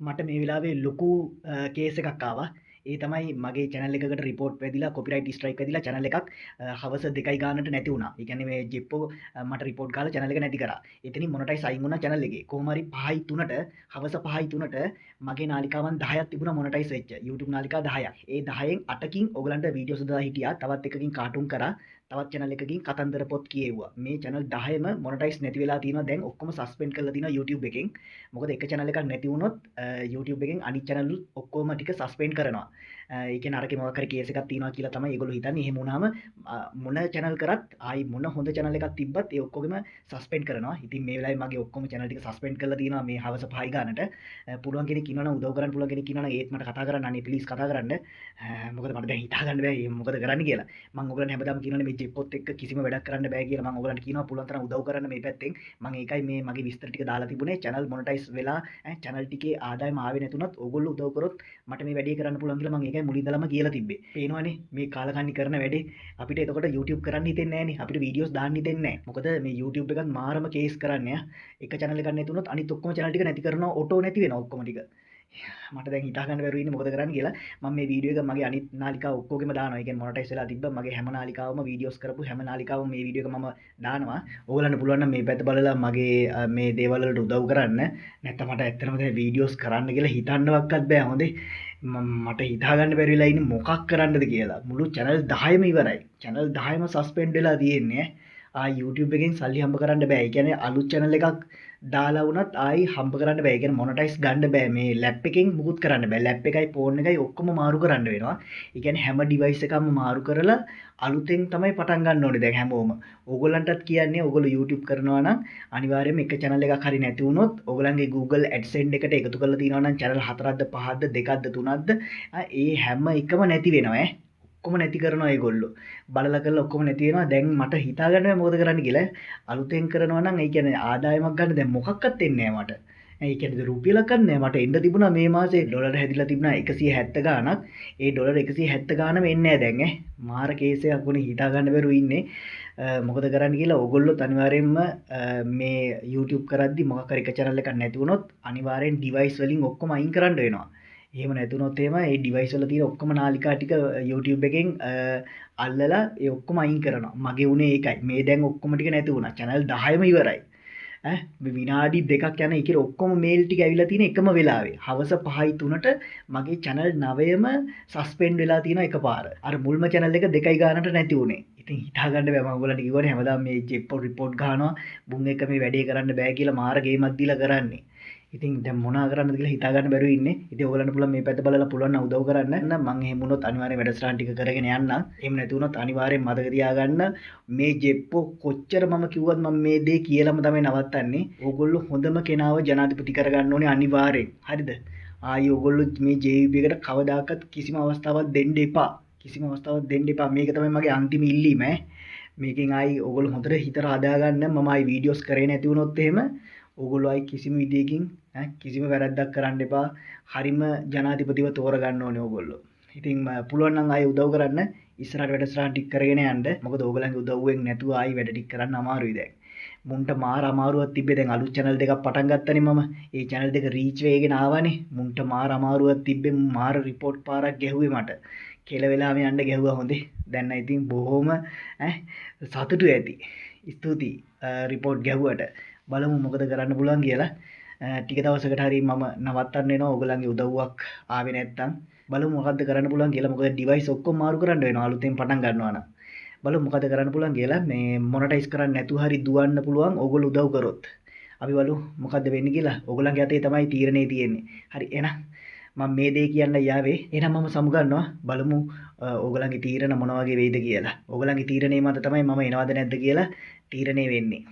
මට මේ වෙලාවේ ලොකු කේස් එකක් ආවා. ඒ තමයි මගේ channel එකකට report වැදිලා copyright strike වැදිලා channel එකක් හවස 2යි ගානට නැති වුණා. ඒ කියන්නේ මේ ජෙප්පෝ මට report ගාලා channel එක නැති කරා. එතනින් monetize අයින් වුණා channel එකේ. කොහොම හරි 5යි 3ට හවස 5යි 3ට මගේ නාලිකාවන් 10ක් තිබුණා monetize වෙච්ච. YouTube නාලිකා 10ක්. ඒ 10න් 8කින් ඔයගලන්ට වීඩියෝස් දාලා හිටියා. තවත් එකකින් කාටුන් කරා. තවත් channel එකකින් කතන්දර පොත් කියෙව්වා. මේ channel 10ම monetize නැති වෙලා තියෙනවා. දැන් ඔක්කොම suspend කරලා තියෙනවා YouTube එකෙන්. මොකද එක channel එකක් නැති වුණොත් YouTube එකෙන් අනිත් channel ඔක්කොම ටික suspend කරනවා. ඒ කියන්නේ අරකේ මොකක් හරි කේස් එකක් තියෙනවා කියලා තමයි ඒගොල්ලෝ හිතන්නේ. එහෙම වුණාම මොන channel කරත් ආයි මොන හොඳ channel එකක් තිබ්බත් ඒ ඔක්කොගෙම suspend කරනවා. ඉතින් මේ වෙලාවේ මගේ ඔක්කොම channel ටික suspend කරලා තියෙනවා මේ හවස 5 ගානට. පුළුවන් කෙනෙක් ඉන්නවනම් උදව් කරන්න පුළුවන් කෙනෙක් ඉන්නවනම් ඒත් මට කතා කරන්න අනේ please කතා කරන්න. මොකද මට දැන් හිතා ගන්න බෑ මොකද කරන්න කියලා. මම ඔයගලන්ට හැමදාම කියනවනේ මේ ජෙප්පොත් එක්ක කිසිම වැඩක් කරන්න බෑ කියලා. මම ඔයගලන්ට කියනවා පුළුවන් තරම් උදව් කරන්න මේ පැත්තෙන්. මම ඒකයි මේ මගේ විස්තර ටික දාලා තිබුණේ. channel monetize වෙලා channel ටිකේ ආදායම ආවේ නැතුණත් ඕගොල්ලෝ උදව් කරොත් මට මේ වැඩේ කරන්න පුළුවන් කියලා මම ඒකයි මුලින්දලම කියලා තිබ්බේ. පේනවනේ මේ කාලකන්ණි කරන වැඩේ අපිට එතකොට YouTube කරන්න හිතෙන්නේ නැහනේ. අපිට වීඩියෝස් දාන්න හිතෙන්නේ නැහැ. මොකද මේ YouTube එකත් මාරම කේස් කරන්නේ. එක channel එකක් නැති වුණොත් අනිත් ඔක්කොම channel ටික නැති කරනවා ඔටෝ නැති වෙනවා ඔක්කොම ටික. මට දැන් හිතා ගන්න බැරුව ඉන්නේ මොකද කරන්න කියලා. මම මේ වීඩියෝ එක මගේ අනිත් නාලිකාව ඔක්කොගෙම දානවා. ඒ කියන්නේ මොනටයිස් වෙලා තිබ්බ මගේ හැම නාලිකාවම වීඩියෝස් කරපු හැම නාලිකාවම මේ වීඩියෝ එක මම දානවා. ඕගොල්ලන්ට පුළුවන් නම් මේ පැත්ත බලලා මගේ මේ දේවල් වලට උදව් කරන්න. නැත්නම් මට ඇත්තටම දැන් වීඩියෝස් කරන්න කියලා හිතන්නවක්වත් බෑ. හොඳේ. මට හිතා ගන්න බැරි වෙලා ඉන්නේ මොකක් කරන්නද කියලා. මුළු channel 10ම ඉවරයි. channel 10ම suspend වෙලා තියෙන්නේ. YouTube එකෙන් සල්ලි හම්බ කරන්න බෑ. ඒ කියන්නේ අලුත් channel එකක් දාලා වුණත් ආයි හම්බ කරන්න බෑ. ඒ කියන්නේ මොනටයිස් ගන්න බෑ. මේ ලැප් එකෙන් මුකුත් කරන්න බෑ. ලැප් එකයි ෆෝන් එකයි ඔක්කොම මාරු කරන්න වෙනවා. ඒ කියන්නේ හැම ඩිවයිස් එකක්ම මාරු කරලා අලුතෙන් තමයි පටන් ගන්න ඕනේ දැන් හැමෝම. ඕගොල්ලන්ටත් කියන්නේ ඕගොල්ලෝ YouTube කරනවා නම් අනිවාර්යයෙන්ම එක channel එකක් හරි නැති වුණොත් ඕගොල්ලන්ගේ Google AdSense එකට එකතු කරලා තියෙනවා නම් channel 4ක්ද 5ක්ද 2ක්ද 3ක්ද ඒ හැම එකම නැති වෙනවා ඔක්කොම නැති කරනවා ඒගොල්ලෝ. බලලා කරලා ඔක්කොම නැති වෙනවා. දැන් මට හිතා ගන්න බෑ මොකද කරන්න කියලා. අලුතෙන් කරනවා නම් ඒ කියන්නේ ආදායමක් ගන්න දැන් මොකක්වත් එන්නේ නැහැ මට. ඒ කියන්නේ රුපියලක් නැහැ. මට එන්න තිබුණා මේ මාසේ ඩොලර් හැදිලා තිබුණා 170 ගාණක්. ඒ ඩොලර් 170 ගාණම එන්නේ නැහැ දැන් මාර කේස් එකක් වුණේ හිතා ගන්න බැරුව ඉන්නේ. මොකද කරන්න කියලා ඕගොල්ලෝ අනිවාර්යයෙන්ම මේ YouTube කරද්දි මොකක් හරි එක channel එකක් නැති වුණොත් අනිවාර්යෙන් device වලින් ඔක්කොම අයින් කරන්න වෙනවා. එහෙම නැතුනොත් එහෙම ඒ ඩිවයිස් වල තියෙන ඔක්කොම නාලිකා ටික YouTube එකෙන් අල්ලලා ඒ ඔක්කොම අයින් කරනවා. මගේ උනේ ඒකයි. මේ දැන් ඔක්කොම ටික නැති වුණා. channel 10ම ඉවරයි. විනාඩි 2ක් යන එකේ ඔක්කොම මේල් ටික ඇවිල්ලා තියෙන එකම වෙලාවේ. හවස 5යි 3ට මගේ channel 9ම suspend වෙලා තියෙනවා එකපාර. අර මුල්ම channel එක 2යි ගානට නැති වුණේ. ඉතින් හිතා ගන්න බෑ මම ඔයගොල්ලන්ට කිව්වනේ හැමදාම මේ ජෙප්පෝ report ගහනවා. බුන් එක මේ වැඩේ කරන්න බෑ කියලා මාර ගේමක් දීලා කරන්නේ. ඉතින් දැන් මොනා කරන්නද කියලා හිතා ගන්න බැරුව ඉන්නේ. ඉතින් ඔයගලන්ට පුළුවන් මේ පැත්ත බලලා පුළුවන් නම් උදව් කරන්න. මම එහෙම වුණොත් අනිවාර්යෙන් වැඩසටහන් ටික කරගෙන යන්නම්. එහෙම නැති වුණොත් අනිවාර්යෙන් මතක තියාගන්න මේ ජෙප්පෝ කොච්චර මම කිව්වත් මම මේ දේ කියලාම තමයි නවත්තන්නේ. ඕගොල්ලෝ හොඳම කෙනාව ජනාධිපති කරගන්න ඕනේ අනිවාර්යෙන්. හරිද? ආයි ඕගොල්ලෝ මේ JVP එකට කවදාකවත් කිසිම අවස්ථාවක් දෙන්න එපා. කිසිම අවස්ථාවක් දෙන්න එපා. මේක තමයි මගේ අන්තිම ඉල්ලීම මේකෙන් ආයි ඕගොල්ලෝ හොඳට හිත හදා ගන්න. මම ආයි වීඩියෝස් කරේ නැති වුණොත් එහෙම ඕගොල්ලෝ ආයි කිසිම විදියකින් කිසිම වැරද්දක් කරන්න එපා. හරිම ජනාධිපතිව තෝරගන්න ඕනේ ඕගොල්ලෝ. ඉතින් පුළුවන් නම් ආයි උදව් කරන්න. ඉස්සරහට වැඩසටහන් ටික කරගෙන යන්න. මොකද ඕගොල්ලන්ගේ උදව්වෙන් නැතුව ආයි වැඩ ටික කරන්න අමාරුයි දැන්. මුන්ට මාර අමාරුවක් තිබ්බේ දැන් අලුත් channel දෙකක් පටන් ගත්තනේ මම. ඒ channel දෙක reach වෙගෙන ආවනේ. මුන්ට මාර අමාරුවක් තිබ්බේ මාර report පාරක් ගැහුවේ මට. කෙල වෙලාම යන්න ගැහුවා හොඳේ. දැන් නම් ඉතින් බොහොම සතුටු ඇති. ස්තුතියි report ගැහුවට. බලමු මොකද කරන්න පුළුවන් කියලා. ටික දවසකට හරි මම නවත්තන්න වෙනවා ඔයගලන්ගේ උදව්වක් ආවේ නැත්තම්. බලමු මොකද්ද කරන්න පුළුවන් කියලා. මොකද ඩිවයිස් ඔක්කොම මාරු කරන්න වෙනවා අලුතෙන් පටන් ගන්නවා නම්. බලමු මොකද කරන්න පුළුවන් කියලා. මේ මොනටයිස් කරන්න නැතුව හරි දුවන්න පුළුවන් ඕගොල්ලෝ උදව් කරොත්. අපි බලමු මොකද්ද වෙන්නේ කියලා. ඕගලන්ගේ අතේ තමයි තීරණේ තියෙන්නේ. හරි එහෙනම් මම මේ දේ කියන්න යාවේ. එහෙනම් මම සමුගන්නවා. බලමු ඕගලන්ගේ තීරණ මොන වගේ වෙයිද කියලා. ඕගලන්ගේ තීරණේ මත තමයි මම එනවද නැද්ද කියලා තීරණේ වෙන්නේ.